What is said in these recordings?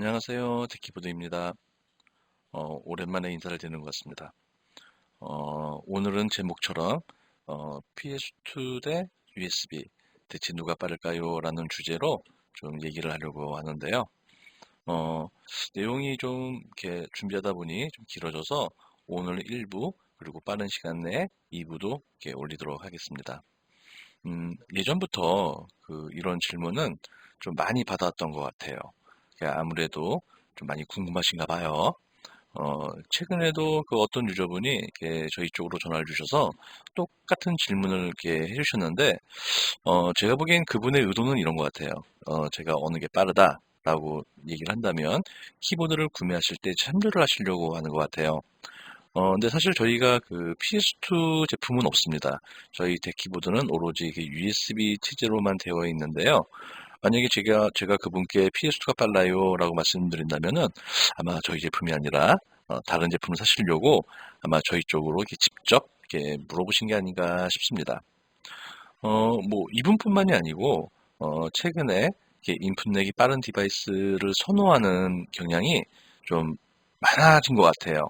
안녕하세요. 데키보드입니다. 오랜만에 인사를 드리는 것 같습니다. 오늘은 제목처럼 PS2 대 USB 대체 누가 빠를까요? 라는 주제로 좀 얘기를 하려고 하는데요. 어, 내용이 좀 이렇게 준비하다 보니 좀 길어져서 오늘 1부 그리고 빠른 시간 내에 2부도 이렇게 올리도록 하겠습니다. 예전부터 이런 질문은 좀 많이 받았던 것 같아요. 아무래도 좀 많이 궁금하신가 봐요. 최근에도 어떤 유저분이 이렇게 저희 쪽으로 전화를 주셔서 똑같은 질문을 이렇게 해주셨는데, 제가 보기엔 그분의 의도는 이런 것 같아요. 제가 어느 게 빠르다라고 얘기를 한다면, 키보드를 구매하실 때 참조를 하시려고 하는 것 같아요. 근데 사실 저희가 PS2 제품은 없습니다. 저희 덱키보드는 오로지 USB 체제로만 되어 있는데요. 만약에 제가 그분께 PS2가 빨라요 라고 말씀드린다면은 아마 저희 제품이 아니라 다른 제품을 사시려고 아마 저희 쪽으로 이렇게 직접 이렇게 물어보신 게 아닌가 싶습니다. 뭐 이분뿐만이 아니고 최근에 이렇게 인풋내기 빠른 디바이스를 선호하는 경향이 좀 많아진 것 같아요.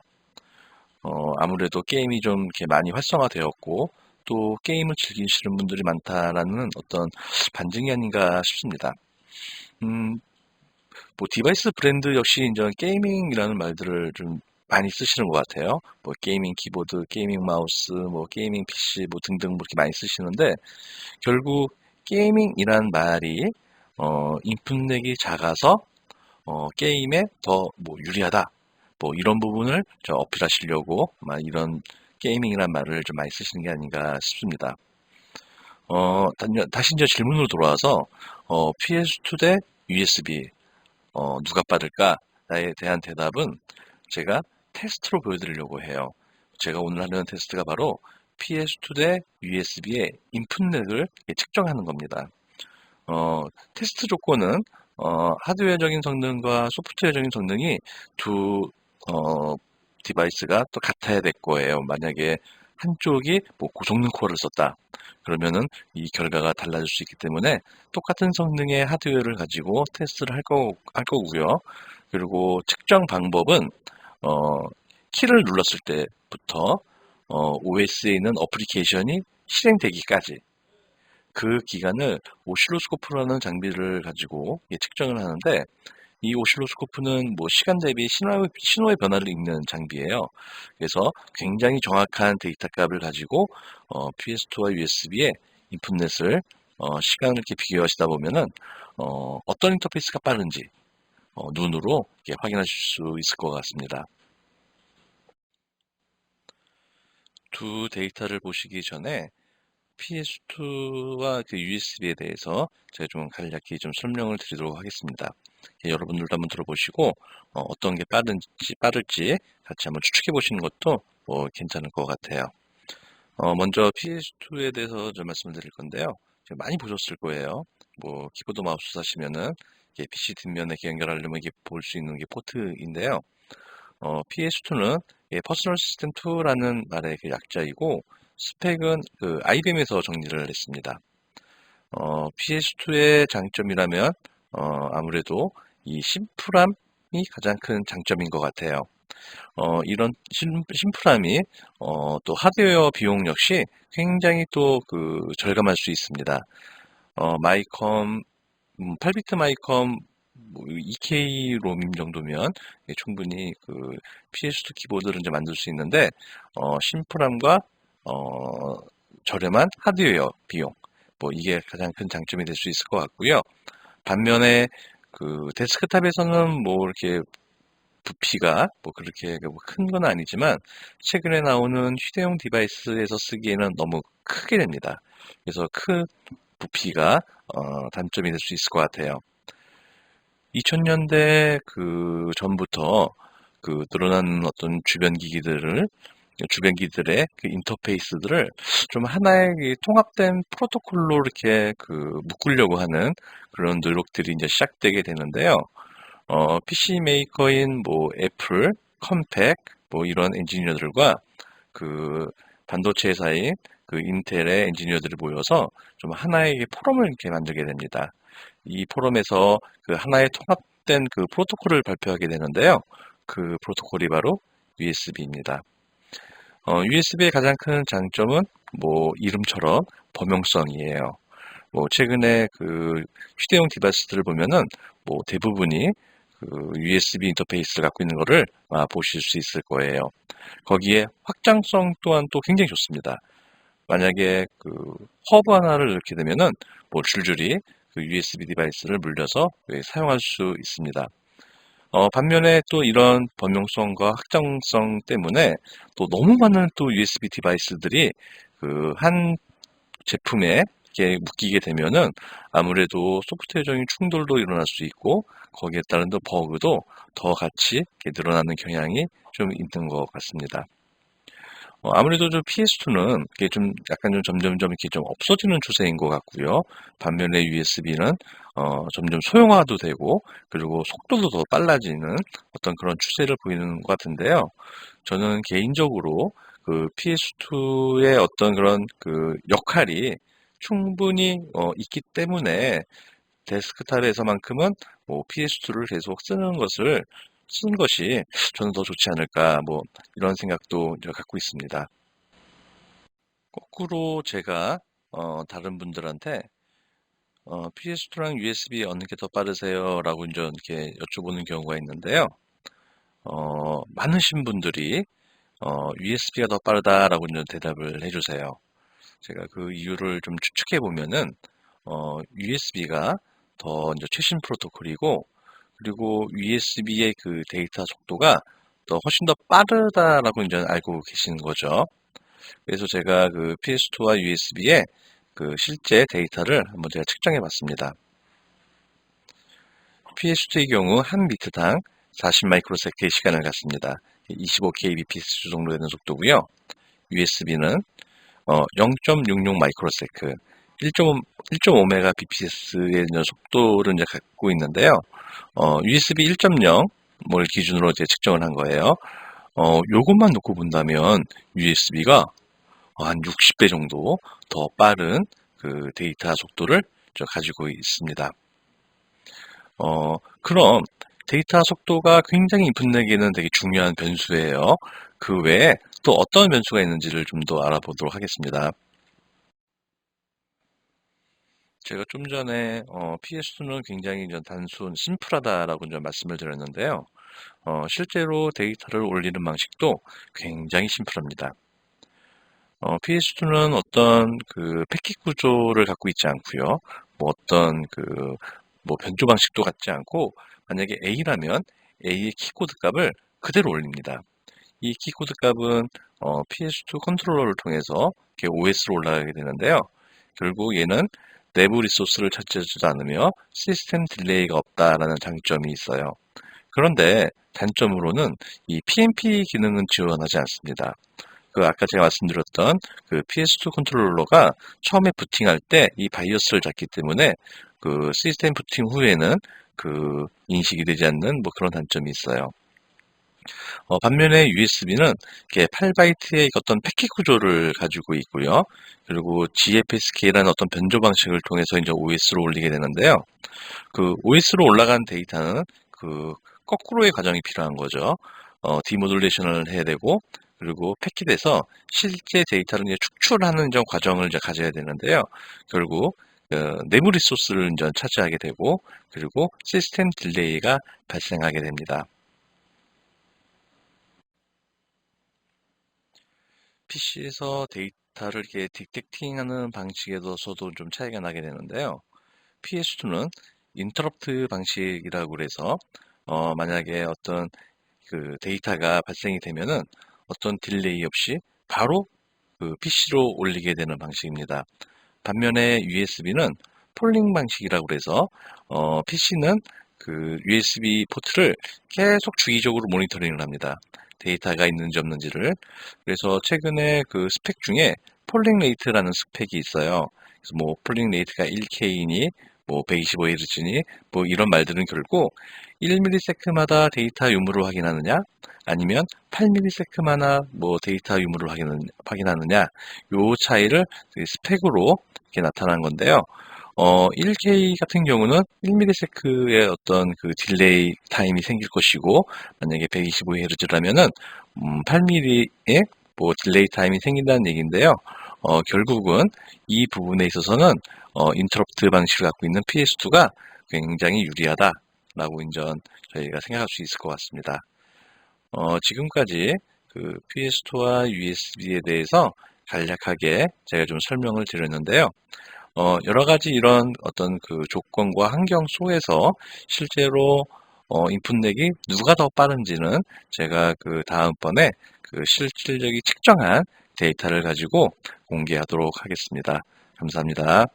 아무래도 게임이 좀 이렇게 많이 활성화되었고 또 게임을 즐기시는 분들이 많다라는 어떤 반증이 아닌가 싶습니다. 음, 뭐 디바이스 브랜드 역시 이제 게이밍이라는 말들을 좀 많이 쓰시는 것 같아요. 뭐 게이밍 키보드, 게이밍 마우스, 뭐 게이밍 PC 뭐 등등 뭐 이렇게 많이 쓰시는데 결국 게이밍이란 말이 인풋렉이 작아서 게임에 더 뭐 유리하다. 뭐 이런 부분을 어필하시려고 아마 이런 게이밍이란 말을 좀 많이 쓰시는 게 아닌가 싶습니다. 다시 이제 질문으로 돌아와서 PS2 대 USB 누가 빠를까에 대한 대답은 제가 테스트로 보여드리려고 해요. 제가 오늘 하려는 테스트가 바로 PS2 대 USB의 인풋렉을 측정하는 겁니다. 테스트 조건은 하드웨어적인 성능과 소프트웨어적인 성능이 두 디바이스가 또 같아야 될 거예요. 만약에 한쪽이 뭐 고성능 코어를 썼다. 그러면은 이 결과가 달라질 수 있기 때문에 똑같은 성능의 하드웨어를 가지고 테스트를 할 거고요. 그리고 측정 방법은 어, 키를 눌렀을 때부터 OS에 있는 어플리케이션이 실행되기까지 그 기간을 오실로스코프라는 장비를 가지고 측정을 하는데 이 오실로스코프는 뭐 시간 대비 신호의 변화를 읽는 장비예요. 그래서 굉장히 정확한 데이터 값을 가지고 PS2와 USB의 인풋넷을 시간을 이렇게 비교하시다 보면은 어떤 인터페이스가 빠른지 눈으로 이렇게 확인하실 수 있을 것 같습니다. 두 데이터를 보시기 전에 PS2와 USB에 대해서 제가 좀 간략히 좀 설명을 드리도록 하겠습니다. 여러분들도 한번 들어보시고 어떤 게 빠를지 같이 한번 추측해 보시는 것도 뭐 괜찮을 것 같아요. 먼저 PS2에 대해서 좀 말씀을 드릴 건데요. 많이 보셨을 거예요. 뭐 키보드 마우스 사시면은 PC 뒷면에 연결하려면 이게 볼 수 있는 게 포트인데요. PS2는 퍼스널 시스템 2라는 말의 약자이고 스펙은 IBM에서 정리를 했습니다. PS2의 장점이라면 아무래도 이 심플함이 가장 큰 장점인 것 같아요. 이런 심플함이 또 하드웨어 비용 역시 굉장히 또 절감할 수 있습니다. 마이컴 8비트 마이컴 뭐 2K 롬임 정도면 충분히 PS2 키보드를 이제 만들 수 있는데 심플함과 어, 저렴한 하드웨어 비용 뭐 이게 가장 큰 장점이 될 수 있을 것 같고요. 반면에 데스크탑에서는 뭐 이렇게 부피가 뭐 그렇게 큰 건 아니지만 최근에 나오는 휴대용 디바이스에서 쓰기에는 너무 크게 됩니다. 그래서 큰 부피가 단점이 될 수 있을 것 같아요. 2000년대 전부터 늘어난 어떤 주변 기들의 인터페이스들을 좀 하나의 통합된 프로토콜로 이렇게 묶으려고 하는 그런 노력들이 이제 시작되게 되는데요. PC 메이커인 뭐 애플, 컴팩, 뭐 이런 엔지니어들과 반도체 회사인 인텔의 엔지니어들이 모여서 좀 하나의 포럼을 이렇게 만들게 됩니다. 이 포럼에서 하나의 잘못된 그 프로토콜을 발표하게 되는데요. 그 프로토콜이 바로 USB입니다. USB의 가장 큰 장점은 뭐 이름처럼 범용성이에요. 뭐 최근에 그 휴대용 디바이스들을 보면은 뭐 대부분이 그 USB 인터페이스를 갖고 있는 거를 보실 수 있을 거예요. 거기에 확장성 또한 또 굉장히 좋습니다. 만약에 그 허브 하나를 넣게 되면은 뭐 줄줄이 그 USB 디바이스를 물려서 사용할 수 있습니다. 반면에 또 이런 범용성과 확장성 때문에 또 너무 많은 또 USB 디바이스들이 그 한 제품에 이렇게 묶이게 되면은 아무래도 소프트웨어적인 충돌도 일어날 수 있고 거기에 따른 또 버그도 더 같이 이렇게 늘어나는 경향이 좀 있는 것 같습니다. 아무래도 좀 PS2는 이게 좀 약간 좀 점점점 이렇게 좀 없어지는 추세인 것 같고요. 반면에 USB는 점점 소형화도 되고 그리고 속도도 더 빨라지는 어떤 그런 추세를 보이는 것 같은데요. 저는 개인적으로 그 PS2의 어떤 그런 그 역할이 충분히 있기 때문에 데스크탑에서만큼은 뭐 PS2를 계속 쓰는 것이 저는 더 좋지 않을까 뭐 이런 생각도 이제 갖고 있습니다. 거꾸로 제가 다른 분들한테 PS2랑 USB 어느 게 더 빠르세요? 라고 이제 이렇게 여쭤보는 경우가 있는데요. 많으신 분들이 USB가 더 빠르다라고 이제 대답을 해주세요. 제가 그 이유를 좀 추측해 보면은 USB가 더 이제 최신 프로토콜이고 그리고 USB의 그 데이터 속도가 더 훨씬 더 빠르다라고 이제 알고 계시는 거죠. 그래서 제가 그 PS2와 USB의 그 실제 데이터를 한번 제가 측정해 봤습니다. PS2의 경우 한 비트당 40 마이크로세컨의 시간을 갖습니다. 25kbps 정도 되는 속도고요. USB는 0.66 마이크로세컨, 1.5 메가bps의 속도를 이제 갖고 있는데요. USB 1.0을 기준으로 이제 측정을 한 거예요. 요것만 놓고 본다면 USB가 한 60배 정도 더 빠른 그 데이터 속도를 가지고 있습니다. 그럼 데이터 속도가 굉장히 인풋내기는 되게 중요한 변수예요. 그 외에 또 어떤 변수가 있는지를 좀 더 알아보도록 하겠습니다. 제가 좀 전에 PS2는 굉장히 단순, 심플하다라고 말씀을 드렸는데요. 실제로 데이터를 올리는 방식도 굉장히 심플합니다. PS2는 어떤 그 패킷 구조를 갖고 있지 않고요. 뭐 어떤 그 뭐 변조 방식도 갖지 않고 만약에 A라면 A의 키코드 값을 그대로 올립니다. 이 키코드 값은 PS2 컨트롤러를 통해서 이렇게 OS로 올라가게 되는데요. 결국 얘는 내부 리소스를 차지하지도 않으며 시스템 딜레이가 없다라는 장점이 있어요. 그런데 단점으로는 이 PNP 기능은 지원하지 않습니다. 그 아까 제가 말씀드렸던 그 PS2 컨트롤러가 처음에 부팅할 때 이 바이오스를 잡기 때문에 그 시스템 부팅 후에는 그 인식이 되지 않는 뭐 그런 단점이 있어요. 반면에 USB는 이렇게 8바이트의 어떤 패킷 구조를 가지고 있고요. 그리고 GFSK라는 어떤 변조 방식을 통해서 이제 OS로 올리게 되는데요. 그 OS로 올라간 데이터는 그 거꾸로의 과정이 필요한 거죠. 디모듈레이션을 해야 되고 그리고 패킷에서 실제 데이터를 이제 축출하는 과정을 이제 가져야 되는데요. 결국 내부 리소스를 이제 차지하게 되고 그리고 시스템 딜레이가 발생하게 됩니다. PC에서 데이터를 이렇게 디텍팅하는 방식에서도 좀 차이가 나게 되는데요. PS2는 인터럽트 방식이라고 그래서 만약에 어떤 그 데이터가 발생이 되면은 어떤 딜레이 없이 바로 그 PC로 올리게 되는 방식입니다. 반면에 USB는 폴링 방식이라고 그래서 PC는 그 USB 포트를 계속 주기적으로 모니터링을 합니다. 데이터가 있는지 없는지를. 그래서 최근에 그 스펙 중에 폴링 레이트라는 스펙이 있어요. 그래서 뭐 폴링 레이트가 1K니 뭐 125Hz니 뭐 이런 말들은 결국 1ms마다 데이터 유무를 확인하느냐 아니면 8ms마다 뭐 데이터 유무를 확인하느냐 요 차이를 스펙으로 이렇게 나타난 건데요. 1K 같은 경우는 1ms의 어떤 그 딜레이 타임이 생길 것이고, 만약에 125Hz라면은 8mm의 뭐 딜레이 타임이 생긴다는 얘기인데요. 결국은 이 부분에 있어서는 인터럽트 방식을 갖고 있는 PS2가 굉장히 유리하다라고 인전 저희가 생각할 수 있을 것 같습니다. 지금까지 그 PS2와 USB에 대해서 간략하게 제가 좀 설명을 드렸는데요. 여러 가지 이런 어떤 그 조건과 환경 속에서 실제로 인풋렉이 누가 더 빠른지는 제가 그 다음번에 그 실질적인 측정한 데이터를 가지고 공개하도록 하겠습니다. 감사합니다.